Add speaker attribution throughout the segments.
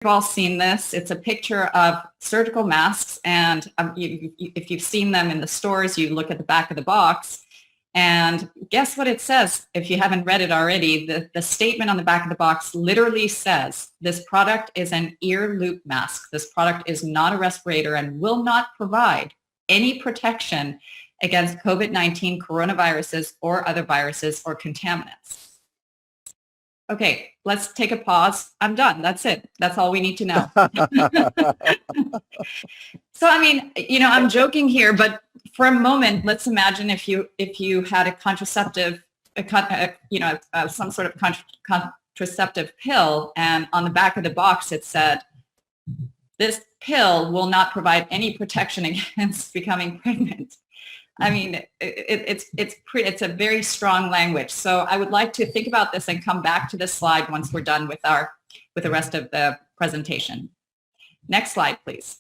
Speaker 1: all seen this. It's a picture of surgical masks, and if you've seen them in the stores, you look at the back of the box, and guess what it says? If you haven't read it already, the statement on the back of the box literally says, this product is an ear loop mask. This product is not a respirator and will not provide any protection against COVID-19 coronaviruses or other viruses or contaminants. Okay, let's take a pause. I'm done. That's it. That's all we need to know. So, I mean, I'm joking here, but for a moment, let's imagine if you had a contraceptive, some sort of contraceptive pill, and on the back of the box it said, this pill will not provide any protection against becoming pregnant. I mean, it's a very strong language. So I would like to think about this and come back to this slide once we're done with the rest of the presentation. Next slide, please.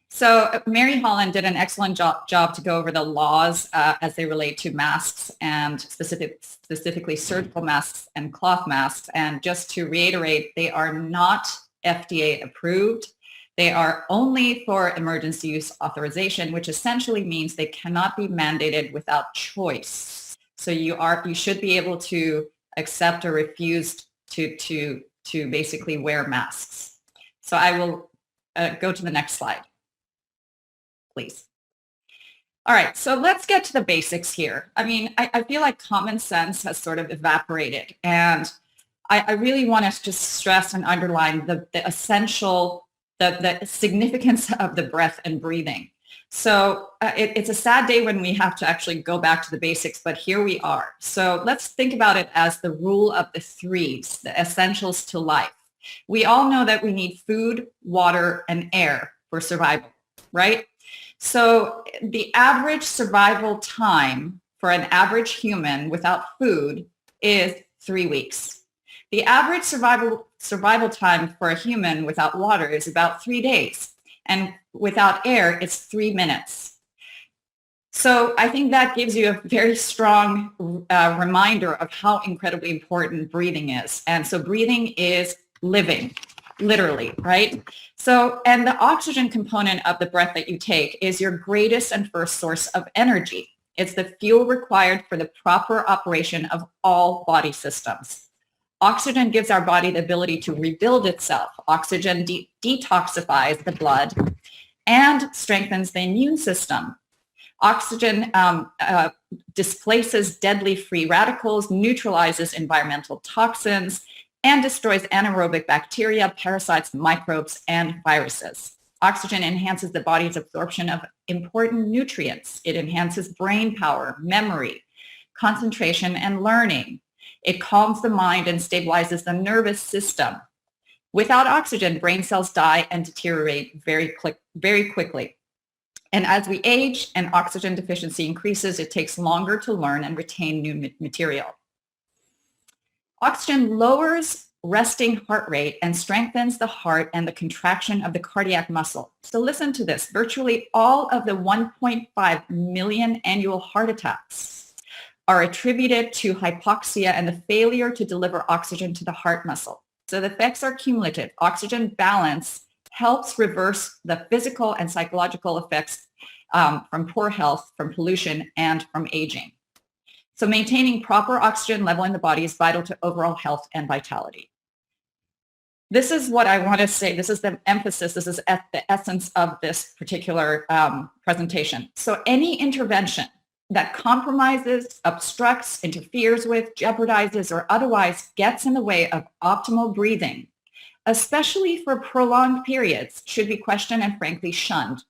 Speaker 1: So Mary Holland did an excellent job to go over the laws as they relate to masks and specifically surgical masks and cloth masks. And just to reiterate, they are not FDA approved. They are only for emergency use authorization, which essentially means they cannot be mandated without choice. So you should be able to accept or refuse to basically wear masks. So I will go to the next slide, please. All right, so let's get to the basics here. I mean, I feel like common sense has sort of evaporated, and I really want to just stress and underline the essential, the significance of the breath and breathing. So it's a sad day when we have to actually go back to the basics, but here we are. So let's think about it as the rule of the threes, the essentials to life. We all know that we need food, water, and air for survival, right? So the average survival time for an average human without food is 3 weeks. The average survival time for a human without water is about 3 days, and without air, it's 3 minutes. So I think that gives you a very strong reminder of how incredibly important breathing is. And so breathing is living, literally, right? So, and the oxygen component of the breath that you take is your greatest and first source of energy. It's the fuel required for the proper operation of all body systems. Oxygen gives our body the ability to rebuild itself. Oxygen detoxifies the blood and strengthens the immune system. Oxygen displaces deadly free radicals, neutralizes environmental toxins, and destroys anaerobic bacteria, parasites, microbes, and viruses. Oxygen enhances the body's absorption of important nutrients. It enhances brain power, memory, concentration, and learning. It calms the mind and stabilizes the nervous system. Without oxygen, brain cells die and deteriorate very quickly. And as we age and oxygen deficiency increases, it takes longer to learn and retain new material. Oxygen lowers resting heart rate and strengthens the heart and the contraction of the cardiac muscle. So listen to this. Virtually all of the 1.5 million annual heart attacks are attributed to hypoxia and the failure to deliver oxygen to the heart muscle. So the effects are cumulative. Oxygen balance helps reverse the physical and psychological effects from poor health, from pollution, and from aging. So maintaining proper oxygen level in the body is vital to overall health and vitality. This is what I want to say. This is the emphasis. This is the essence of this particular presentation. So any intervention that compromises, obstructs, interferes with, jeopardizes, or otherwise gets in the way of optimal breathing, especially for prolonged periods, should be questioned and frankly shunned.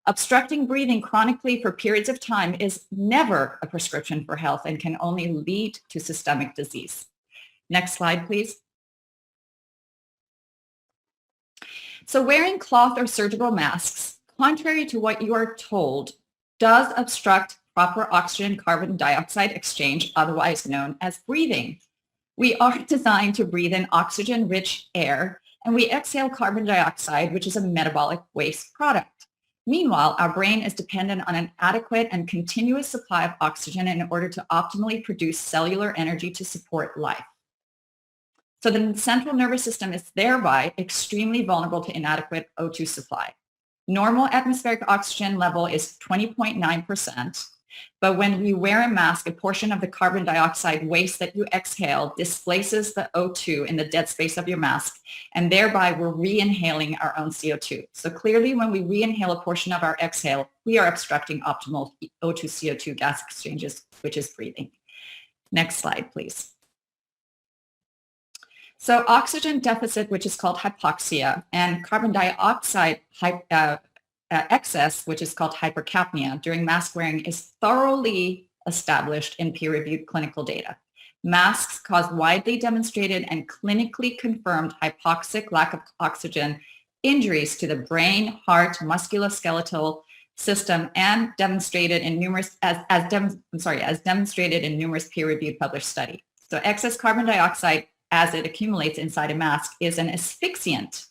Speaker 1: Obstructing breathing chronically for periods of time is never a prescription for health and can only lead to systemic disease. Next slide, please. So wearing cloth or surgical masks, contrary to what you are told, does obstruct proper oxygen-carbon dioxide exchange, otherwise known as breathing. We are designed to breathe in oxygen-rich air, and we exhale carbon dioxide, which is a metabolic waste product. Meanwhile, our brain is dependent on an adequate and continuous supply of oxygen in order to optimally produce cellular energy to support life. So the central nervous system is thereby extremely vulnerable to inadequate O2 supply. Normal atmospheric oxygen level is 20.9%, but when you wear a mask, a portion of the carbon dioxide waste that you exhale displaces the O2 in the dead space of your mask, and thereby we're re-inhaling our own CO2. So clearly when we re-inhale a portion of our exhale, we are obstructing optimal O2-CO2 gas exchanges, which is breathing. Next slide, please. So oxygen deficit, which is called hypoxia, and carbon dioxide excess, which is called hypercapnia, during mask wearing is thoroughly established in peer-reviewed clinical data. Masks cause widely demonstrated and clinically confirmed hypoxic lack of oxygen injuries to the brain, heart, musculoskeletal system, and demonstrated in numerous demonstrated in numerous peer-reviewed published studies. So excess carbon dioxide, as it accumulates inside a mask, is an asphyxiant,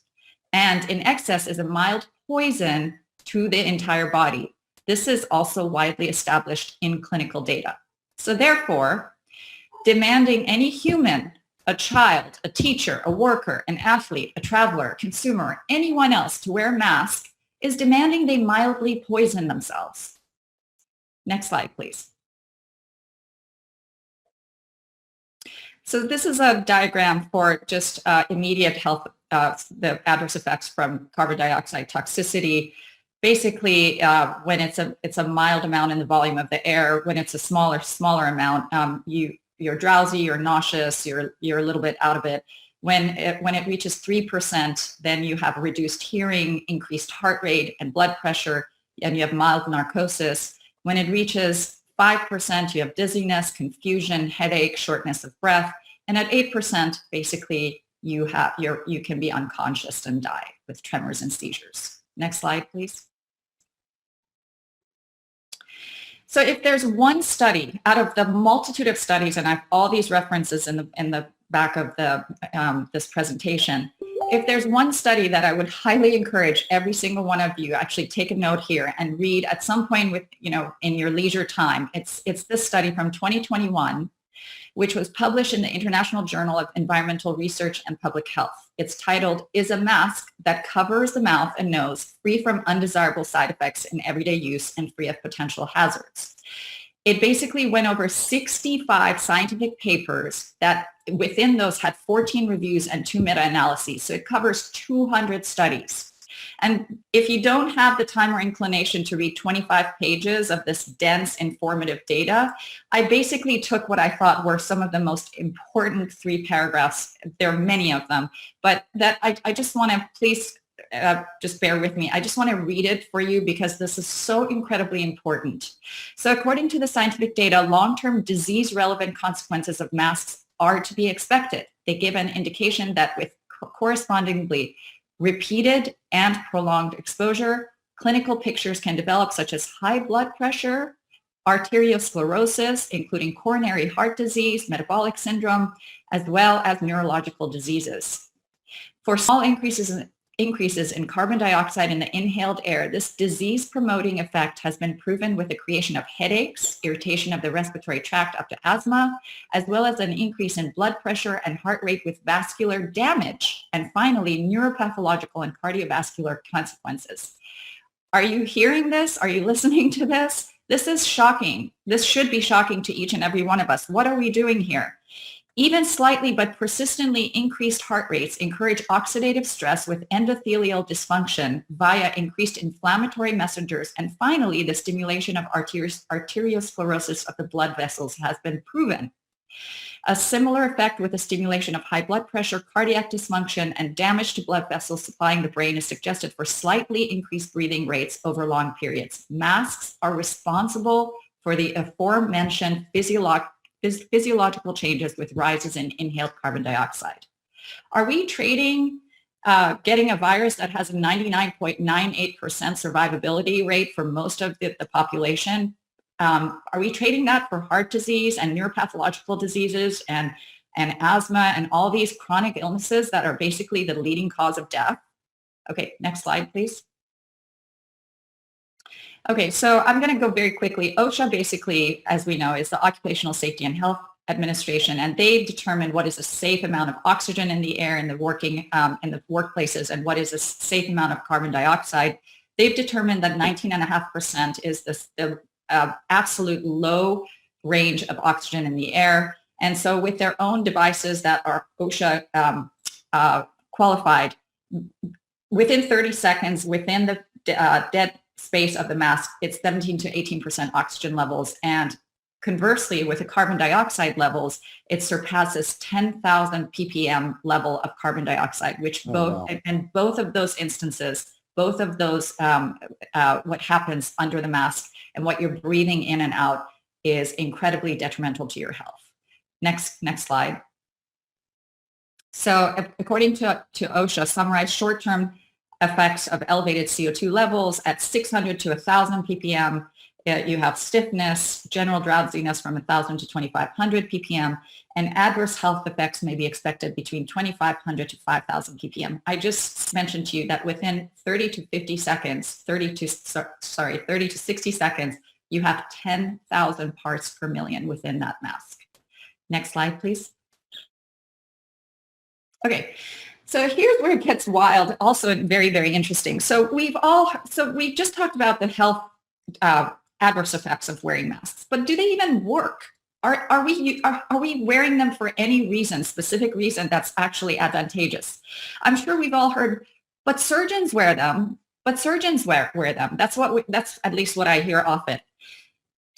Speaker 1: and in excess is a mild poison to the entire body. This is also widely established in clinical data. So therefore, demanding any human, a child, a teacher, a worker, an athlete, a traveler, consumer, anyone else to wear a mask is demanding they mildly poison themselves. Next slide, please. So this is a diagram for just immediate health, the adverse effects from carbon dioxide toxicity. Basically, when it's a mild amount in the volume of the air, when it's a smaller amount, you're drowsy, you're nauseous, you're a little bit out of it. When it reaches 3%, then you have reduced hearing, increased heart rate and blood pressure, and you have mild narcosis. When it reaches 5%, you have dizziness, confusion, headache, shortness of breath. And at 8%, basically, you can be unconscious and die with tremors and seizures. Next slide, please. So if there's one study out of the multitude of studies, and I have all these references in the back of this presentation, if there's one study that I would highly encourage every single one of you actually take a note here and read at some point in your leisure time, it's this study from 2021, which was published in the International Journal of Environmental Research and Public Health. It's titled, "Is a Mask That Covers the Mouth and Nose Free from Undesirable Side Effects in Everyday Use and Free of Potential Hazards?" It basically went over 65 scientific papers that within those had 14 reviews and 2 meta-analyses. So it covers 200 studies. And if you don't have the time or inclination to read 25 pages of this dense, informative data, I basically took what I thought were some of the most important 3 paragraphs. There are many of them, but that I just want to please just bear with me. I just want to read it for you because this is so incredibly important. So according to the scientific data, long-term disease-relevant consequences of masks are to be expected. They give an indication that with correspondingly repeated and prolonged exposure, clinical pictures can develop such as high blood pressure, arteriosclerosis, including coronary heart disease, metabolic syndrome, as well as neurological diseases. For small increases in carbon dioxide in the inhaled air, this disease-promoting effect has been proven with the creation of headaches, irritation of the respiratory tract up to asthma, as well as an increase in blood pressure and heart rate with vascular damage, and finally, neuropathological and cardiovascular consequences. Are you hearing this? Are you listening to this? This is shocking. This should be shocking to each and every one of us. What are we doing here? Even slightly but persistently increased heart rates encourage oxidative stress with endothelial dysfunction via increased inflammatory messengers. And finally, the stimulation of arteriosclerosis of the blood vessels has been proven. A similar effect with the stimulation of high blood pressure, cardiac dysfunction, and damage to blood vessels supplying the brain is suggested for slightly increased breathing rates over long periods. Masks are responsible for the aforementioned physiological changes with rises in inhaled carbon dioxide. Are we trading getting a virus that has a 99.98% survivability rate for most of the population? Are we trading that for heart disease and neuropathological diseases and asthma and all these chronic illnesses that are basically the leading cause of death? Okay, next slide, please. Okay, so I'm going to go very quickly. OSHA basically, as we know, is the Occupational Safety and Health Administration, and they determine what is a safe amount of oxygen in the air in the in the workplaces and what is a safe amount of carbon dioxide. They've determined that 19.5% is the absolute low range of oxygen in the air. And so with their own devices that are OSHA qualified, within 30 seconds, within the dead space of the mask, it's 17 to 18% oxygen levels. And conversely, with the carbon dioxide levels, it surpasses 10,000 ppm level of carbon dioxide, which both of those instances, both of those, what happens under the mask and what you're breathing in and out is incredibly detrimental to your health. Next slide. So according to OSHA, summarized short-term effects of elevated CO2 levels at 600 to 1,000 ppm. You have stiffness, general drowsiness from 1,000 to 2,500 ppm, and adverse health effects may be expected between 2,500 to 5,000 ppm. I just mentioned to you that within 30 to 60 seconds, you have 10,000 parts per million within that mask. Next slide, please. Okay, so here's where it gets wild, also very, very interesting. So we just talked about the health adverse effects of wearing masks, but do they even work? Are we wearing them for any reason, specific reason that's actually advantageous? I'm sure we've all heard, but surgeons wear them. But surgeons wear them. That's at least what I hear often.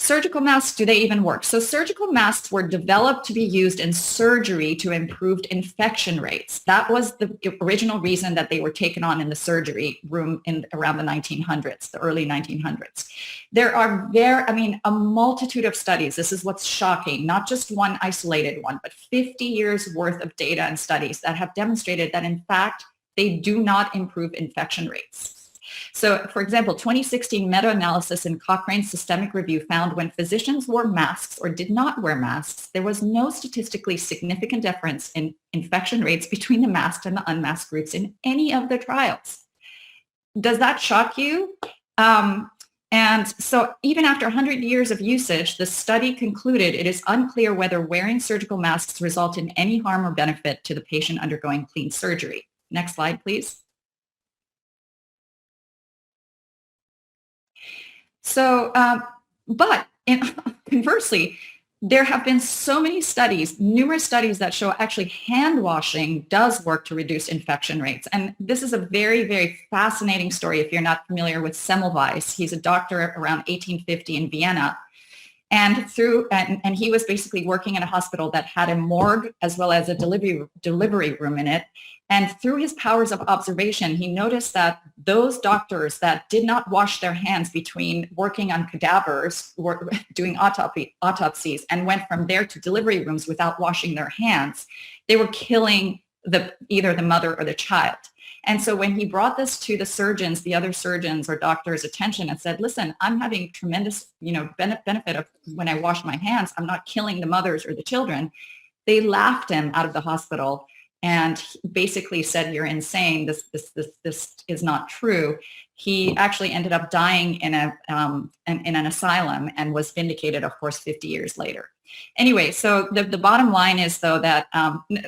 Speaker 1: Surgical masks, do they even work? So surgical masks were developed to be used in surgery to improve infection rates. That was the original reason that they were taken on in the surgery room around the 1900s, the early 1900s. There are a multitude of studies. This is what's shocking, not just one isolated one, but 50 years worth of data and studies that have demonstrated that in fact, they do not improve infection rates. So, for example, 2016 meta-analysis in Cochrane's Systemic Review found when physicians wore masks or did not wear masks, there was no statistically significant difference in infection rates between the masked and the unmasked groups in any of the trials. Does that shock you? And so even after 100 years of usage, the study concluded it is unclear whether wearing surgical masks result in any harm or benefit to the patient undergoing clean surgery. Next slide, please. So, but conversely, there have been so many studies, numerous studies that show actually hand washing does work to reduce infection rates. And this is a very, very fascinating story if you're not familiar with Semmelweis. He's a doctor around 1850 in Vienna. And and he was basically working in a hospital that had a morgue as well as a delivery room in it. And through his powers of observation, he noticed that those doctors that did not wash their hands between working on cadavers or doing autopsies and went from there to delivery rooms without washing their hands, they were killing either the mother or the child. And so when he brought this to the surgeons, the other surgeons or doctors' attention and said, listen, I'm having tremendous benefit of when I wash my hands, I'm not killing the mothers or the children, they laughed him out of the hospital and basically said, you're insane. This is not true. He actually ended up dying in an asylum and was vindicated, of course, 50 years later. Anyway, so the bottom line is, though, that,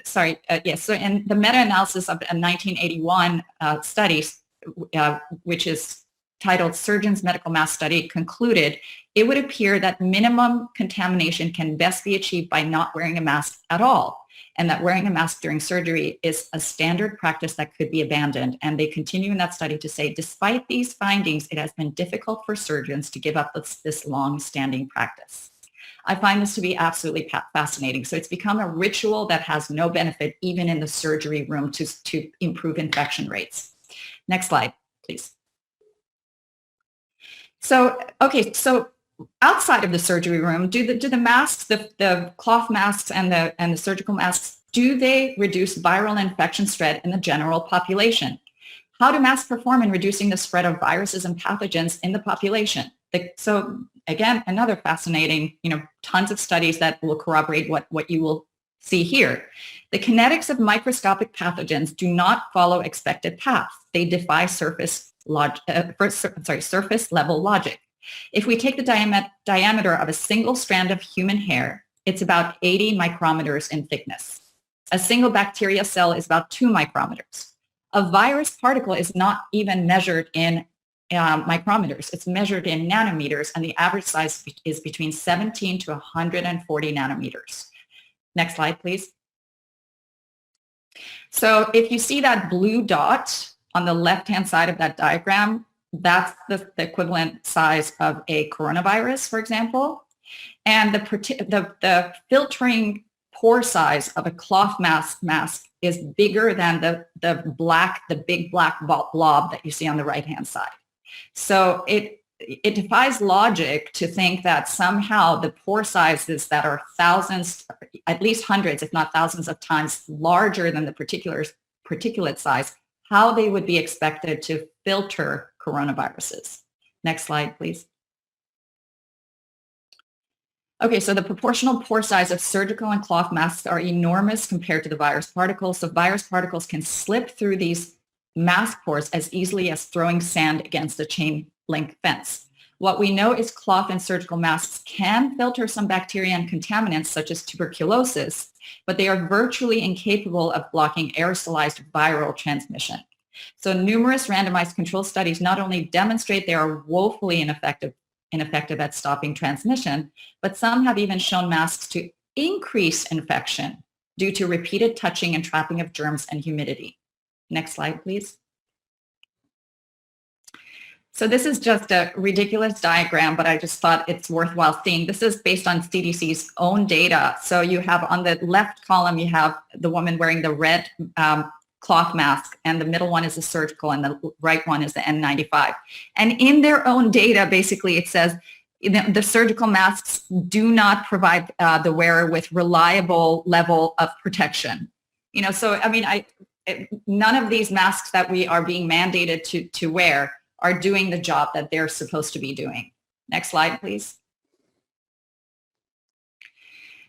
Speaker 1: so in the meta-analysis of a 1981 study, which is titled Surgeon's Medical Mask Study, concluded it would appear that minimum contamination can best be achieved by not wearing a mask at all, and that wearing a mask during surgery is a standard practice that could be abandoned. And they continue in that study to say, despite these findings, it has been difficult for surgeons to give up this long-standing practice. I find this to be absolutely fascinating. So it's become a ritual that has no benefit even in the surgery room to improve infection rates. Next slide, please. So, okay, so outside of the surgery room, do the masks, the cloth masks and the surgical masks, do they reduce viral infection spread in the general population? How do masks perform in reducing the spread of viruses and pathogens in the population? So again, another fascinating, tons of studies that will corroborate what you will see here. The kinetics of microscopic pathogens do not follow expected paths. They defy surface level logic. If we take the diameter of a single strand of human hair It's about 80 micrometers in thickness. A single bacteria cell is about 2 micrometers. A virus particle is not even measured in micrometers. It's measured in nanometers, and the average size is between 17 to 140 nanometers. Next slide, please. So if you see that blue dot on the left-hand side of that diagram, that's the equivalent size of a coronavirus, for example. And the filtering pore size of a cloth mask is bigger than the big black blob that you see on the right-hand side. So it defies logic to think that somehow the pore sizes that are thousands, at least hundreds, if not thousands of times larger than the particulate size, how they would be expected to filter coronaviruses. Next slide, please. Okay, so the proportional pore size of surgical and cloth masks are enormous compared to the virus particles. So virus particles can slip through these mask pores as easily as throwing sand against a chain link fence. What we know is cloth and surgical masks can filter some bacteria and contaminants such as tuberculosis, but they are virtually incapable of blocking aerosolized viral transmission. So numerous randomized control studies not only demonstrate they are woefully ineffective at stopping transmission, but some have even shown masks to increase infection due to repeated touching and trapping of germs and humidity. Next slide, please. So this is just a ridiculous diagram, but I just thought it's worthwhile seeing. This is based on CDC's own data. So you have on the left column, you have the woman wearing the red cloth mask, and the middle one is the surgical, and the right one is the N95. And in their own data, basically it says the surgical masks do not provide the wearer with reliable level of protection. So I mean, none of these masks that we are being mandated to wear are doing the job that they're supposed to be doing. Next slide, please.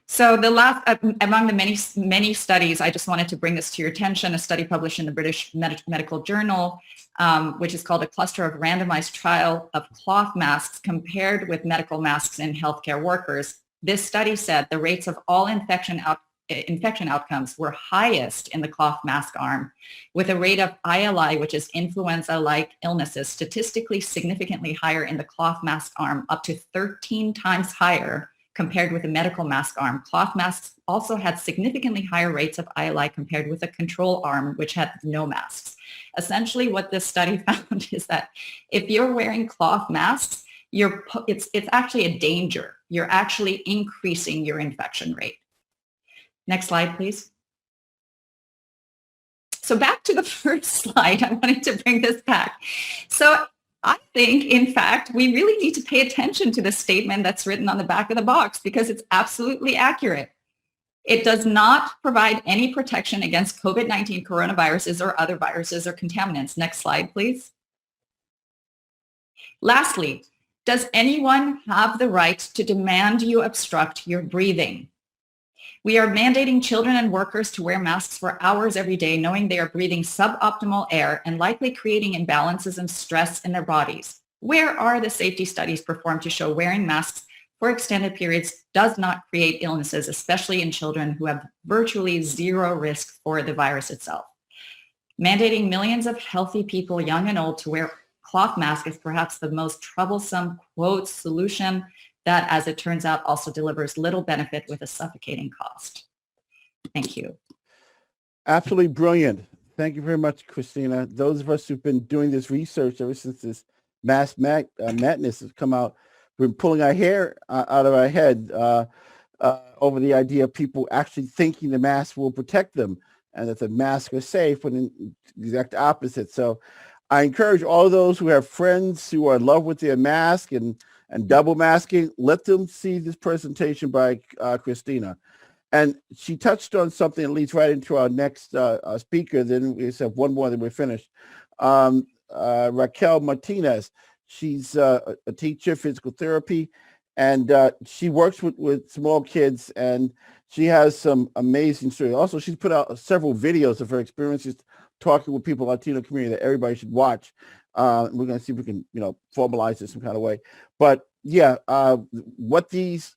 Speaker 1: So the last, among the many studies, I just wanted to bring this to your attention, a study published in the British Medical Journal, which is called a cluster of randomized trial of cloth masks compared with medical masks in healthcare workers. This study said the rates of all infection outcomes were highest in the cloth mask arm, with a rate of ILI, which is influenza-like illnesses, statistically significantly higher in the cloth mask arm, up to 13 times higher compared with the medical mask arm. Cloth masks also had significantly higher rates of ILI compared with the control arm, which had no masks. Essentially, what this study found is that if you're wearing cloth masks, it's actually a danger. You're actually increasing your infection rate. Next slide, please. So back to the first slide, I wanted to bring this back. So I think, in fact, we really need to pay attention to the statement that's written on the back of the box because it's absolutely accurate. It does not provide any protection against COVID-19 coronaviruses or other viruses or contaminants. Next slide, please. Lastly, does anyone have the right to demand you obstruct your breathing? We are mandating children and workers to wear masks for hours every day, knowing they are breathing suboptimal air and likely creating imbalances and stress in their bodies. Where are the safety studies performed to show wearing masks for extended periods does not create illnesses, especially in children who have virtually zero risk for the virus itself? Mandating millions of healthy people, young and old, to wear cloth masks is perhaps the most troublesome, quote, solution that, as it turns out, also delivers little benefit with a suffocating cost. Thank you.
Speaker 2: Absolutely brilliant. Thank you very much, Christina. Those of us who've been doing this research ever since this mass madness has come out, we've been pulling our hair out of our head over the idea of people actually thinking the mask will protect them and that the masks are safe, when in the exact opposite. So I encourage all those who have friends who are in love with their mask and double masking, let them see this presentation by Christina. And she touched on something that leads right into our next speaker. Then we just have one more, then we're finished. Raquel Martinez. She's a teacher, physical therapy, and she works with small kids, and she has some amazing stories. Also, she's put out several videos of her experiences talking with people in the Latino community that everybody should watch. We're going to see if we can, formalize this some kind of way. But yeah, what these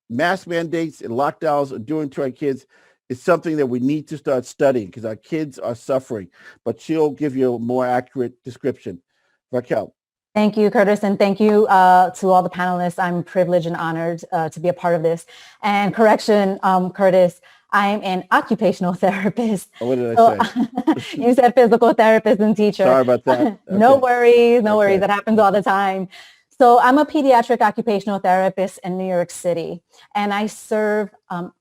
Speaker 2: mask mandates and lockdowns are doing to our kids is something that we need to start studying because our kids are suffering. But she'll give you a more accurate description. Raquel.
Speaker 3: Thank you, Curtis, and thank you to all the panelists. I'm privileged and honored to be a part of this. And correction, Curtis, I'm an occupational therapist.
Speaker 2: Oh, what did I
Speaker 3: say? You said physical therapist and teacher.
Speaker 2: Sorry about that. Okay.
Speaker 3: No worries, no worries. That happens all the time. So I'm a pediatric occupational therapist in New York City, and I serve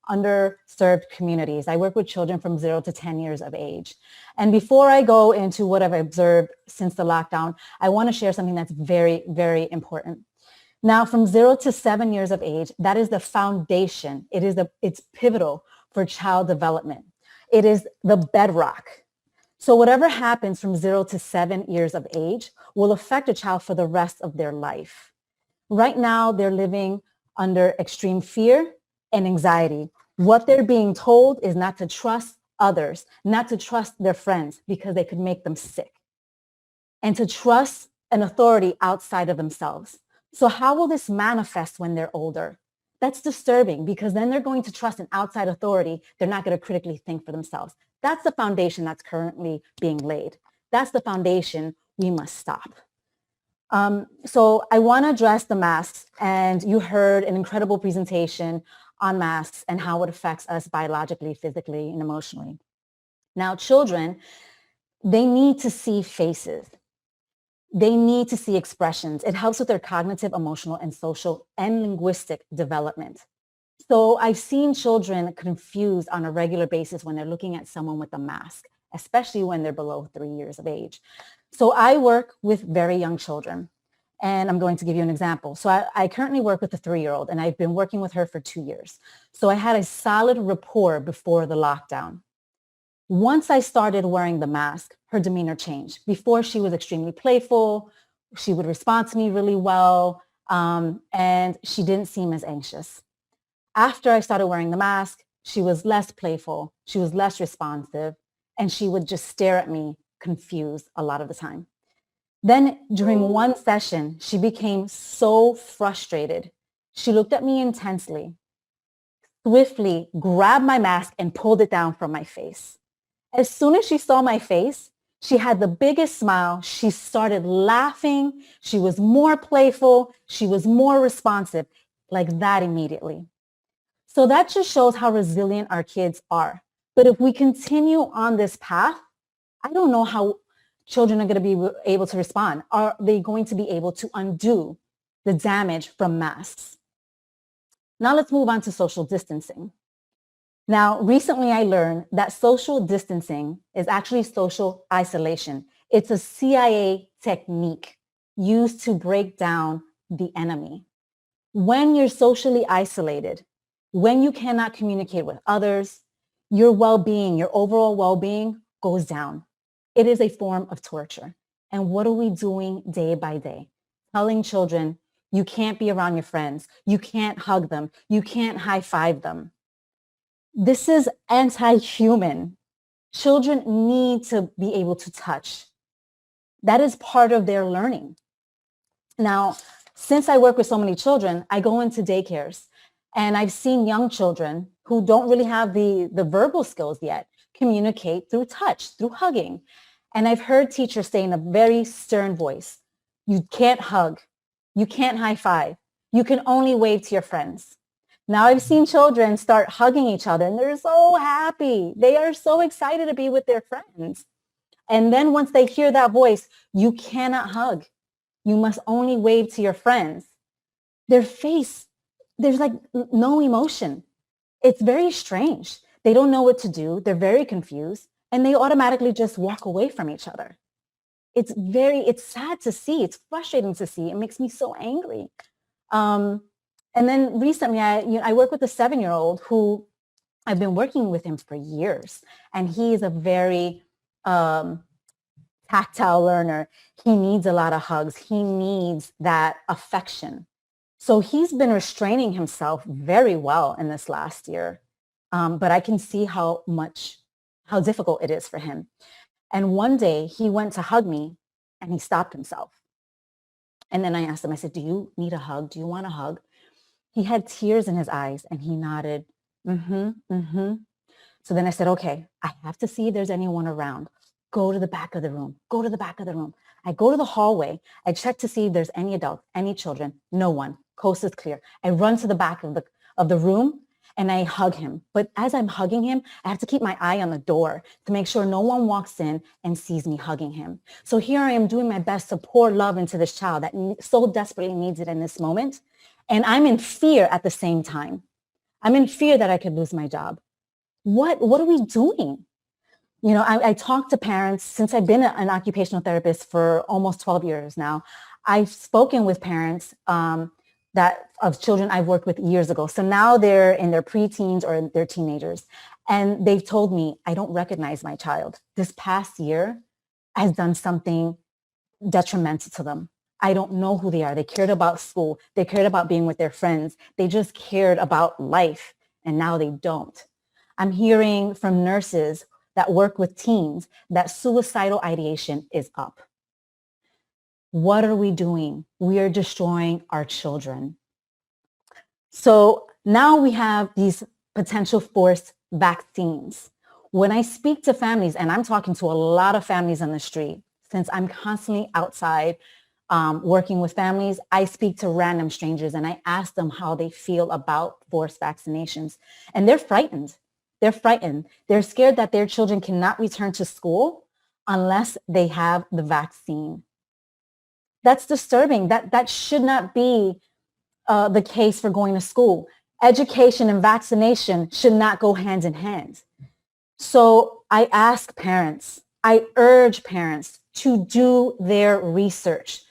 Speaker 3: underserved communities. I work with children from 0 to 10 years of age. And before I go into what I've observed since the lockdown, I want to share something that's very, very important. Now, from 0 to 7 years of age, that is the foundation. It's pivotal for child development. It is the bedrock. So whatever happens from 0 to 7 years of age will affect a child for the rest of their life. Right now, they're living under extreme fear and anxiety. What they're being told is not to trust others, not to trust their friends because they could make them sick, and to trust an authority outside of themselves. So how will this manifest when they're older? That's disturbing because then they're going to trust an outside authority. They're not going to critically think for themselves. That's the foundation that's currently being laid. That's the foundation we must stop. So I want to address the masks, and you heard an incredible presentation on masks and how it affects us biologically, physically, and emotionally. Now, children, they need to see faces. They need to see expressions. It helps with their cognitive, emotional, and social and linguistic development. So I've seen children confused on a regular basis when they're looking at someone with a mask, especially when they're below 3 years of age. So I work with very young children, and I'm going to give you an example. So I currently work with a 3-year-old, and I've been working with her for 2 years. So I had a solid rapport before the lockdown. Once I started wearing the mask, her demeanor changed. Before, she was extremely playful. She would respond to me really well, and she didn't seem as anxious. After I started wearing the mask, she was less playful. She was less responsive, and she would just stare at me confused a lot of the time. Then during one session, she became so frustrated. She looked at me intensely, swiftly grabbed my mask and pulled it down from my face. As soon as she saw my face, she had the biggest smile. She started laughing. She was more playful. She was more responsive, like that immediately. So that just shows how resilient our kids are. But if we continue on this path, I don't know how children are going to be able to respond. Are they going to be able to undo the damage from masks? Now let's move on to social distancing. Now, recently I learned that social distancing is actually social isolation. It's a CIA technique used to break down the enemy. When you're socially isolated, when you cannot communicate with others, your well-being, your overall well-being goes down. It is a form of torture. And what are we doing day by day? Telling children, you can't be around your friends. You can't hug them. You can't high-five them. This is anti-human. Children need to be able to touch. That is part of their learning. Now, since I work with so many children, I go into daycares, and I've seen young children who don't really have the verbal skills yet communicate through touch, through hugging. And I've heard teachers say in a very stern voice, you can't hug, you can't high five, you can only wave to your friends. Now I've seen children start hugging each other, and they're so happy. They are so excited to be with their friends. And then once they hear that voice, you cannot hug. You must only wave to your friends. Their face, there's like no emotion. It's very strange. They don't know what to do. They're very confused, and they automatically just walk away from each other. It's sad to see. It's frustrating to see. It makes me so angry. And then recently, I work with a 7-year-old who I've been working with him for years, and he is a very tactile learner. He needs a lot of hugs. He needs that affection. So he's been restraining himself very well in this last year, but I can see how difficult it is for him. And one day he went to hug me, and he stopped himself. And then I asked him, I said, do you need a hug? Do you want a hug? He had tears in his eyes and he nodded, mm-hmm, mm-hmm. So then I said, okay, I have to see if there's anyone around. Go to the back of the room. Go to the back of the room. I go to the hallway. I check to see if there's any adults, any children. No one. Coast is clear. I run to the back of the room and I hug him. But as I'm hugging him, I have to keep my eye on the door to make sure no one walks in and sees me hugging him. So here I am doing my best to pour love into this child that so desperately needs it in this moment. And I'm in fear at the same time. I'm in fear that I could lose my job. What are we doing? You know, I talk to parents since I've been an occupational therapist for almost 12 years now. I've spoken with parents of children I've worked with years ago. So now they're in their preteens or they're teenagers. And they've told me, I don't recognize my child. This past year has done something detrimental to them. I don't know who they are. They cared about school. They cared about being with their friends. They just cared about life. And now they don't. I'm hearing from nurses that work with teens that suicidal ideation is up. What are we doing? We are destroying our children. So now we have these potential forced vaccines. When I speak to families, and I'm talking to a lot of families on the street, since I'm constantly outside working with families, I speak to random strangers and I ask them how they feel about forced vaccinations. And they're frightened. They're frightened. They're scared that their children cannot return to school unless they have the vaccine. That's disturbing. That should not be the case for going to school. Education and vaccination should not go hand in hand. So I ask parents, I urge parents to do their research,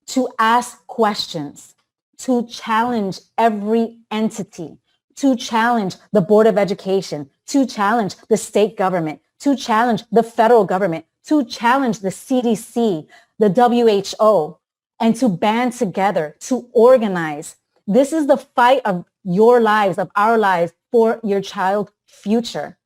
Speaker 3: to ask questions, to challenge every entity, to challenge the Board of Education, to challenge the state government, to challenge the federal government, to challenge the CDC, the WHO, and to band together, to organize. This is the fight of your lives, of our lives, for your child's future.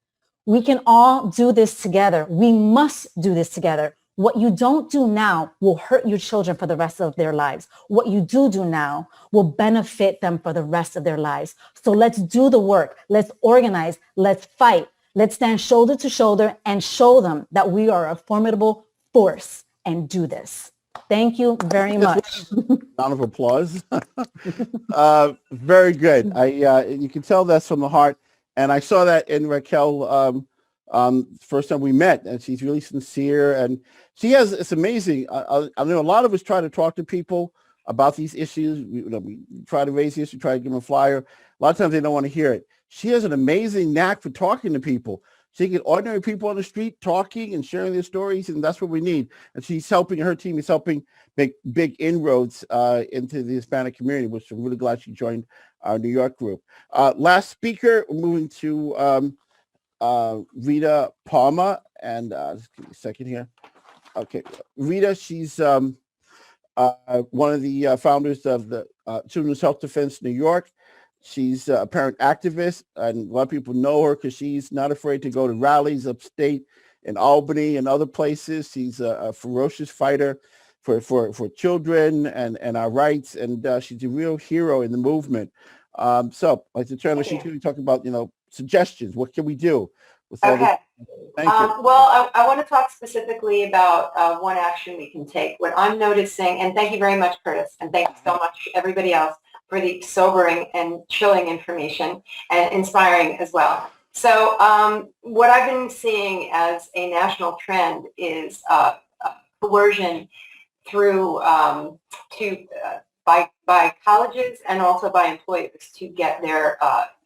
Speaker 3: We can all do this together. We must do this together. What you don't do now will hurt your children for the rest of their lives. What you do now will benefit them for the rest of their lives. So let's do the work. Let's organize. Let's fight. Let's stand shoulder to shoulder and show them that we are a formidable force and do this. Thank you very much.
Speaker 2: Round of applause. Very good. You can tell that's from the heart. And I saw that in Raquel first time we met, and she's really sincere. And it's amazing. I know a lot of us try to talk to people about these issues. We try to raise the issue, try to give them a flyer. A lot of times they don't want to hear it. She has an amazing knack for talking to people. She can get ordinary people on the street talking and sharing their stories, and that's what we need. And she's helping, her team is helping make big inroads into the Hispanic community, which I'm really glad she joined our New York group. Last speaker, moving to Rita Palma, and just give me a second here. Okay, Rita, she's one of the founders of the Children's Health Defense New York. She's a parent activist, and a lot of people know her because she's not afraid to go to rallies upstate in Albany and other places. She's a ferocious fighter for children and our rights, and she's a real hero in the movement. So I'd like to turn to she's going to talk about, suggestions. What can we do? With all
Speaker 4: Okay.
Speaker 2: Thank you.
Speaker 4: Well, I want to talk specifically about one action we can take. What I'm noticing, and thank you very much, Curtis, and thank you so much, everybody else, for the sobering and chilling information and inspiring as well. So what I've been seeing as a national trend is coercion through by colleges and also by employers to get their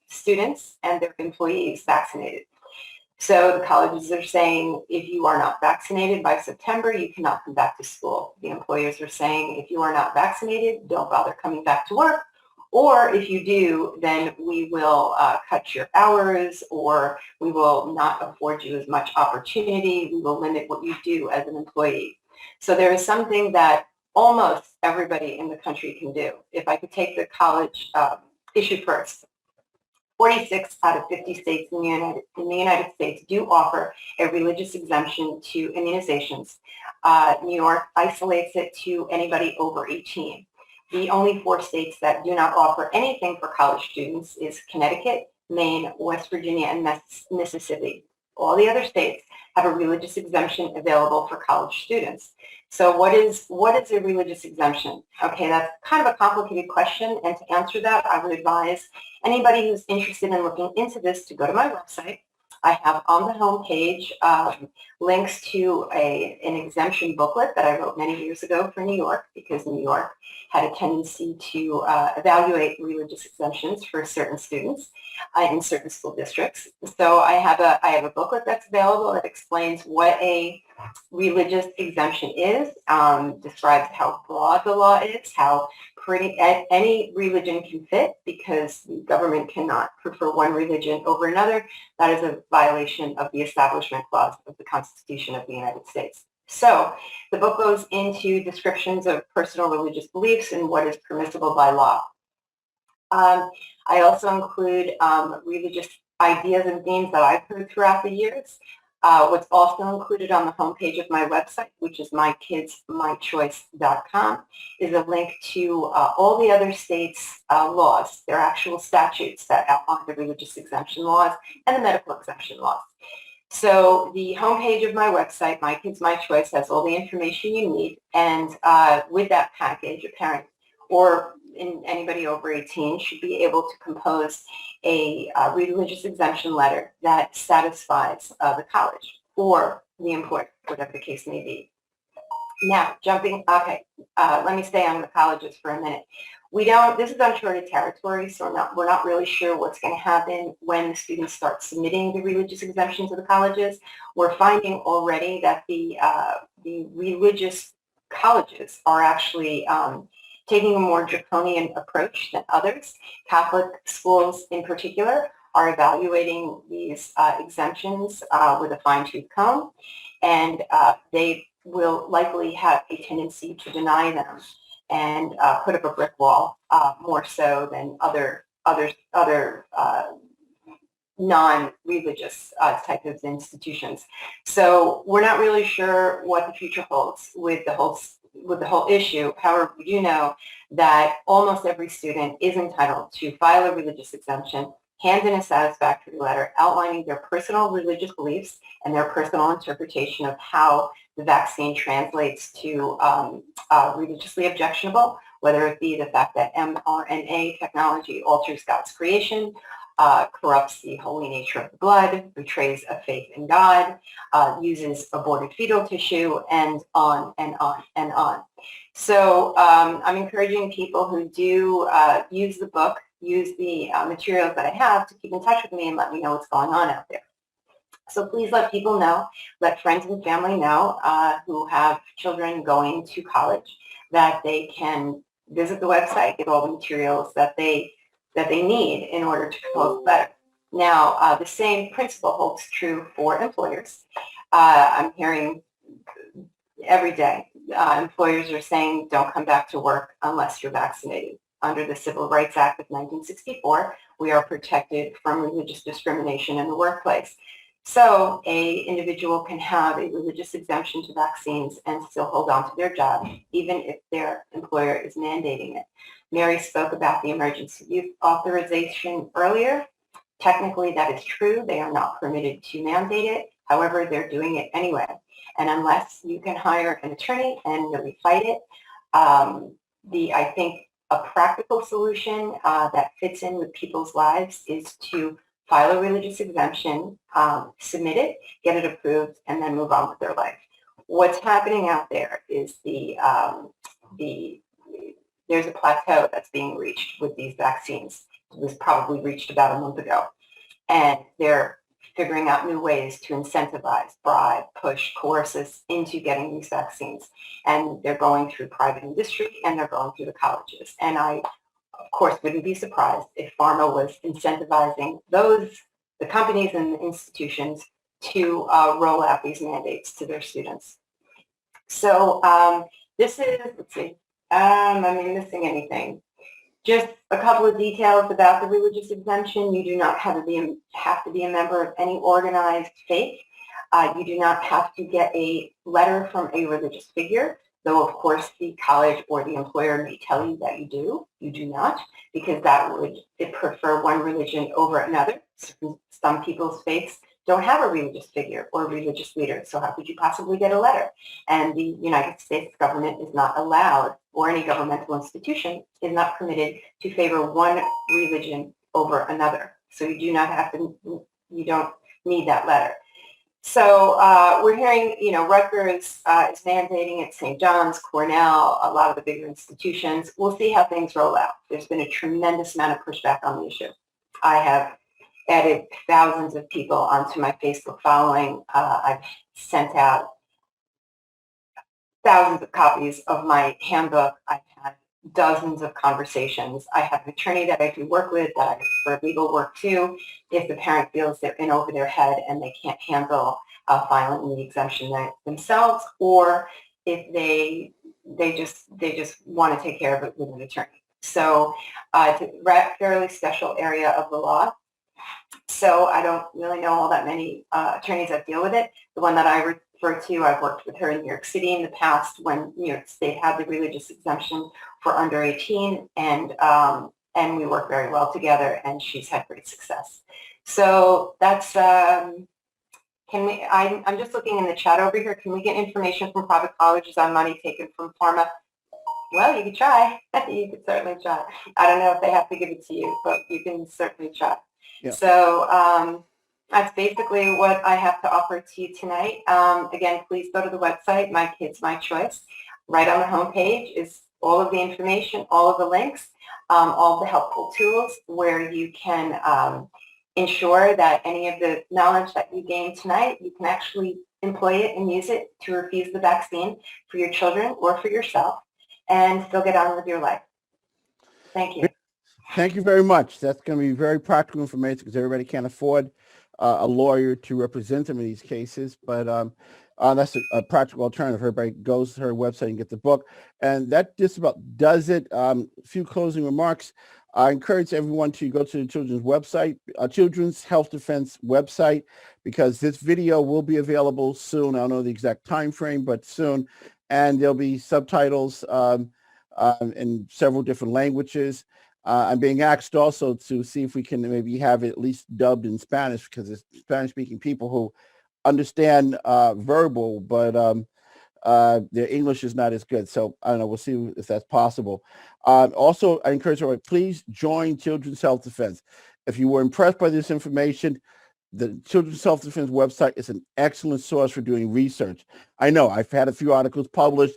Speaker 4: students and their employees vaccinated. So the colleges are saying, if you are not vaccinated by September, you cannot come back to school. The employers are saying, if you are not vaccinated, don't bother coming back to work. Or if you do, then we will cut your hours, or we will not afford you as much opportunity. We will limit what you do as an employee. So there is something that almost everybody in the country can do. If I could take the college issue first. 46 out of 50 states in the United States do offer a religious exemption to immunizations. New York isolates it to anybody over 18. The only 4 states that do not offer anything for college students is Connecticut, Maine, West Virginia, and Mississippi. All the other states have a religious exemption available for college students. So what is a religious exemption? Okay, that's kind of a complicated question, and to answer that, I would advise anybody who's interested in looking into this to go to my website. I have on the home page links to an exemption booklet that I wrote many years ago for New York, because New York had a tendency to evaluate religious exemptions for certain students in certain school districts. So I have a booklet that's available that explains what a religious exemption is, describes how broad the law is, how any religion can fit, because the government cannot prefer one religion over another. That is a violation of the Establishment Clause of the Constitution of the United States. So the book goes into descriptions of personal religious beliefs and what is permissible by law. I also include religious ideas and themes that I've heard throughout the years. What's also included on the homepage of my website, which is mykidsmychoice.com, is a link to all the other states' laws, their actual statutes that outline the religious exemption laws and the medical exemption laws. So the homepage of my website, My Kids, My Choice, has all the information you need. And with that package, a parent or anybody over 18 should be able to compose a religious exemption letter that satisfies the college or the employer, whatever the case may be. Now, let me stay on the colleges for a minute. This is uncharted territory, so we're not really sure what's going to happen when the students start submitting the religious exemption to the colleges. We're finding already that the religious colleges are actually taking a more draconian approach than others. Catholic schools in particular are evaluating these exemptions with a fine-tooth comb, and they will likely have a tendency to deny them and put up a brick wall more so than other non-religious type of institutions. So we're not really sure what the future holds with the whole issue. However, we do know that almost every student is entitled to file a religious exemption, hand in a satisfactory letter outlining their personal religious beliefs and their personal interpretation of how the vaccine translates to religiously objectionable, whether it be the fact that mRNA technology alters God's creation, corrupts the holy nature of the blood, betrays a faith in God, uses aborted fetal tissue, and on and on and on. So I'm encouraging people who do use the book, use the materials that I have, to keep in touch with me and let me know what's going on out there. So please let people know, let friends and family know who have children going to college, that they can visit the website, get all the materials that they need in order to compose better. Now, the same principle holds true for employers. I'm hearing every day employers are saying, don't come back to work unless you're vaccinated. Under the Civil Rights Act of 1964, we are protected from religious discrimination in the workplace. So an individual can have a religious exemption to vaccines and still hold on to their job, even if their employer is mandating it. Mary spoke about the emergency use authorization earlier. Technically, that is true. They are not permitted to mandate it. However, they're doing it anyway. And unless you can hire an attorney and really fight it, I think a practical solution that fits in with people's lives is to file a religious exemption, submit it, get it approved, and then move on with their life. What's happening out there is there's a plateau that's being reached with these vaccines. It was probably reached about a month ago. And they're figuring out new ways to incentivize, bribe, push, coerce us into getting these vaccines. And they're going through private industry and they're going through the colleges. And I, of course, wouldn't be surprised if pharma was incentivizing the companies and the institutions to roll out these mandates to their students. So this is, let's see, am I missing anything? Just a couple of details about the religious exemption. You do not have to be a member of any organized faith. You do not have to get a letter from a religious figure. Though, of course, the college or the employer may tell you that you do. You do not, because that would prefer one religion over another. Some people's faiths don't have a religious figure or a religious leader, so how could you possibly get a letter? And the United States government is not allowed, or any governmental institution is not permitted to favor one religion over another. So you do not have to, you don't need that letter. So we're hearing, Rutgers is mandating at St. John's, Cornell, a lot of the bigger institutions. We'll see how things roll out. There's been a tremendous amount of pushback on the issue. I have added thousands of people onto my Facebook following. I've sent out thousands of copies of my handbook. I've had dozens of conversations. I have an attorney that I do work with that I for legal work too. If the parent feels they're in over their head and they can't handle filing the exemption themselves, or if they just want to take care of it with an attorney. So it's a fairly special area of the law. So I don't really know all that many attorneys that deal with it. The one that I refer to, I've worked with her in New York City in the past when New York State had the religious exemption for under 18, and we work very well together, and she's had great success. So that's, I'm just looking in the chat over here. Can we get information from private colleges on money taken from pharma? Well, you could try. You could certainly try. I don't know if they have to give it to you, but you can certainly try. Yeah. So that's basically what I have to offer to you tonight. Again, please go to the website, My Kids, My Choice. Right on the homepage is all of the information, all of the links, all the helpful tools where you can ensure that any of the knowledge that you gained tonight, you can actually employ it and use it to refuse the vaccine for your children or for yourself and still get on with your life. Thank you.
Speaker 2: Thank you very much. That's going to be very practical information because everybody can't afford a lawyer to represent them in these cases. But that's a practical alternative. Everybody goes to her website and get the book. And that just about does it. A few closing remarks. I encourage everyone to go to the children's website, Children's Health Defense website, because this video will be available soon. I don't know the exact time frame, but soon. And there'll be subtitles in several different languages. I'm being asked also to see if we can maybe have it at least dubbed in Spanish, because it's Spanish-speaking people who understand verbal, but their English is not as good. So I don't know. We'll see if that's possible. Also, I encourage everyone, please join Children's Health Defense. If you were impressed by this information, the Children's Health Defense website is an excellent source for doing research. I know I've had a few articles published,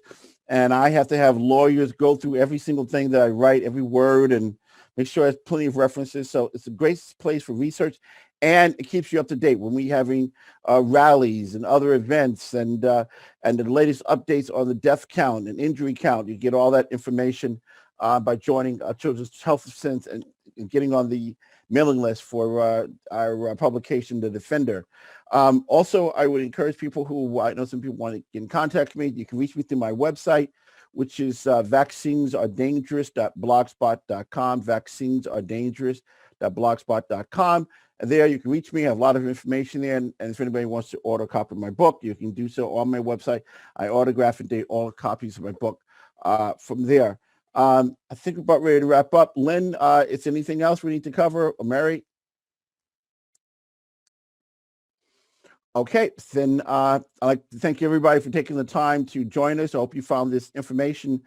Speaker 2: and I have to have lawyers go through every single thing that I write, every word, and make sure there's plenty of references. So it's a great place for research, and it keeps you up to date when we're having rallies and other events, and the latest updates on the death count and injury count. You get all that information by joining Children's Health Defense and getting on the mailing list for our publication, The Defender. Also, I would encourage people who, I know some people want to get in contact with me. You can reach me through my website, which is vaccinesaredangerous.blogspot.com, vaccinesaredangerous.blogspot.com. And there you can reach me. I have a lot of information there. And if anybody wants to order a copy of my book, you can do so on my website. I autograph and date all copies of my book from there. I think we're about ready to wrap up. Lynn, is anything else we need to cover? Or Mary? Okay, then I'd like to thank everybody for taking the time to join us. I hope you found this information